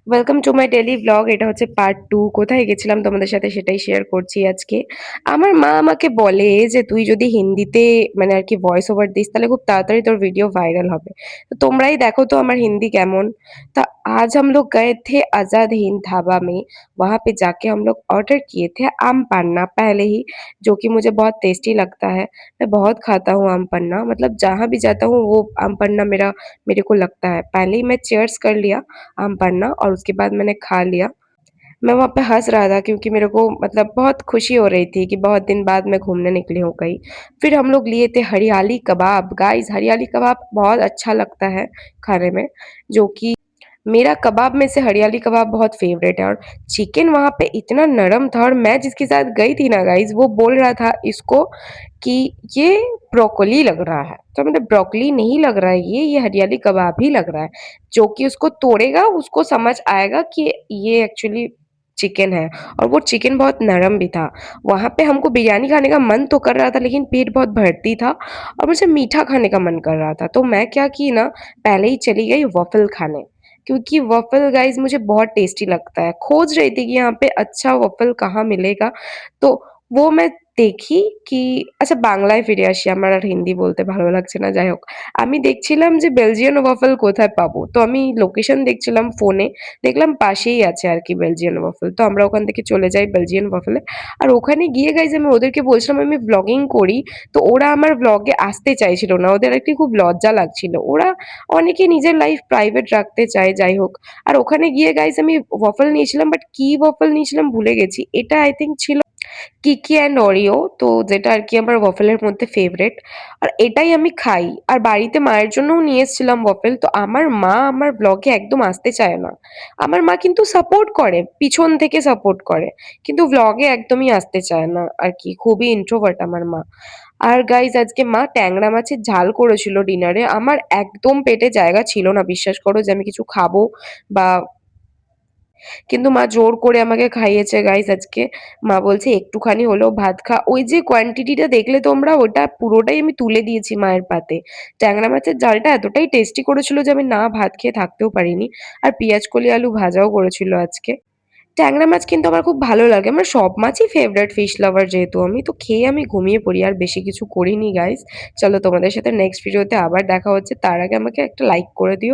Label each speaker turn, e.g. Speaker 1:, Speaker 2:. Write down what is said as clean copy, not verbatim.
Speaker 1: Welcome to my daily blog. এটা হচ্ছে part 2। কোথায় গেছিলাম তোমাদের সাথে সেটাই শেয়ার করছি আজকে। আমার মা আমাকে বলে যে তুই যদি হিন্দিতে মানে আর কি ভয়েস ওভার দিস তাহলে খুব তাড়াতাড়ি তোর ভিডিও ভাইরাল হবে। তো তোমরাই দেখো তো আমার হিন্दी कैमन। तो आज हम लोग गए थे आजाद हिंद ढाबा में। वहां पे जाके हम लोग ऑर्डर किए थे आम पन्ना पहले ही, जो कि मुझे बहुत टेस्टी लगता है। मैं बहुत खाता हूँ आम पन्ना, मतलब जहां भी जाता हूँ वो आम पन्ना मेरे को लगता है। पहले ही मैं चेयर्स कर लिया आम पन्ना और उसके बाद मैंने खा लिया। मैं वहाँ पे हँस रहा था क्योंकि मेरे को मतलब बहुत खुशी हो रही थी कि बहुत दिन बाद मैं घूमने निकली हूँ कहीं। फिर हम लोग लिए थे हरियाली कबाब। गाइस, हरियाली कबाब बहुत अच्छा लगता है खाने में, जो कि मेरा कबाब में से हरियाली कबाब बहुत फेवरेट है। और चिकन वहाँ पे इतना नरम था, और मैं जिसके साथ गई थी ना गाइस, वो बोल रहा था इसको कि ये ब्रोकोली लग रहा है। तो मैंने ब्रोकोली नहीं लग रहा है, ये हरियाली कबाब ही लग रहा है। जो कि उसको तोड़ेगा उसको समझ आएगा कि ये एक्चुअली चिकन है। और वो चिकन बहुत नरम भी था। वहां पे हमको बिरयानी खाने का मन तो कर रहा था, लेकिन पेट बहुत भरती था और मुझे मीठा खाने का मन कर रहा था। तो मैं क्या की ना, पहले ही चली गई वॉफल खाने, क्योंकि वॉफल गाइस मुझे बहुत टेस्टी लगता है। खोज रही थी कि यहाँ पे अच्छा वॉफल कहाँ मिलेगा, तो वो मैं দেখি কি, আচ্ছা বাংলায় ফিরে আসি, আমার আর হিন্দি বলতে ভালো লাগছে না। যাই হোক, আমি দেখছিলাম যে বেলজিয়ান ওয়াফল কোথায় পাবো, তো আমি লোকেশন দেখছিলাম ফোনে, দেখলাম পাশেই আছে আর কি বেলজিয়ান ওয়াফল। তো আমরা ওখান থেকে চলে যাই বেলজিয়ান ওয়াফলে। আর ওখানে গিয়ে গাইজ আমি ওদেরকে বলছিলাম আমি ব্লগিং করি, তো ওরা আমার ব্লগে আসতে চাইছিল না, ওদের একটি খুব লজ্জা লাগছিল। ওরা অনেকে নিজের লাইফ প্রাইভেট রাখতে চায়, যাই হোক। আর ওখানে গিয়ে গাইজ আমি ওয়াফল নিয়েছিলাম, বাট কি ওয়াফল নিয়েছিলাম ভুলে গেছি। এটা আই থিঙ্ক ছিল কিকি অ্যান্ড অরিও, তো যেটা আর কি আমার ওয়াফেলের মধ্যে ফেভারেট। আর এটাই আমি খাই। আর বাড়িতে মায়ের জন্যও নিয়ে এসেছিলাম ওয়াফেল। তো আমার মা আমার ব্লগে একদম আসতে চায় না। আমার মা কিন্তু সাপোর্ট করে, পিছন থেকে সাপোর্ট করে, কিন্তু ব্লগে একদমই আসতে চায় না আর কি। খুবই ইন্ট্রোভার্ট আমার মা। আর গাইজ আজকে মা ট্যাংরা মাছের ঝাল করেছিল ডিনারে। আমার একদম পেটে জায়গা ছিল না, বিশ্বাস করো, যে আমি কিছু খাবো বা, কিন্তু মা জোর করে আমাকে খাইয়েছে গাইস আজকে। মা বলছে একটুখানি হলেও ভাত খা। ওই যে কোয়ান্টিটিটা দেখলে তোমরা, ওটা পুরোটাই আমি তুলে দিয়েছি মায়ের পাতে। ট্যাংরা মাছের ঝালটা এতটাই টেস্টি করেছিল যে আমি না ভাত খেয়ে থাকতেও পারিনি। আর পেঁয়াজ কলি আলু ভাজাও করেছিল আজকে। ট্যাংরা মাছ কিন্তু আমার খুব ভালো লাগে, আমার সব মাছই ফেভারিট, ফিশ লাভার যেহেতু আমি। তো খেয়ে আমি ঘুমিয়ে পড়ি, আর বেশি কিছু করিনি গাইস। চলো, তোমাদের সাথে নেক্সট ভিডিওতে আবার দেখা হচ্ছে, তার আগে আমাকে একটা লাইক করে দিও।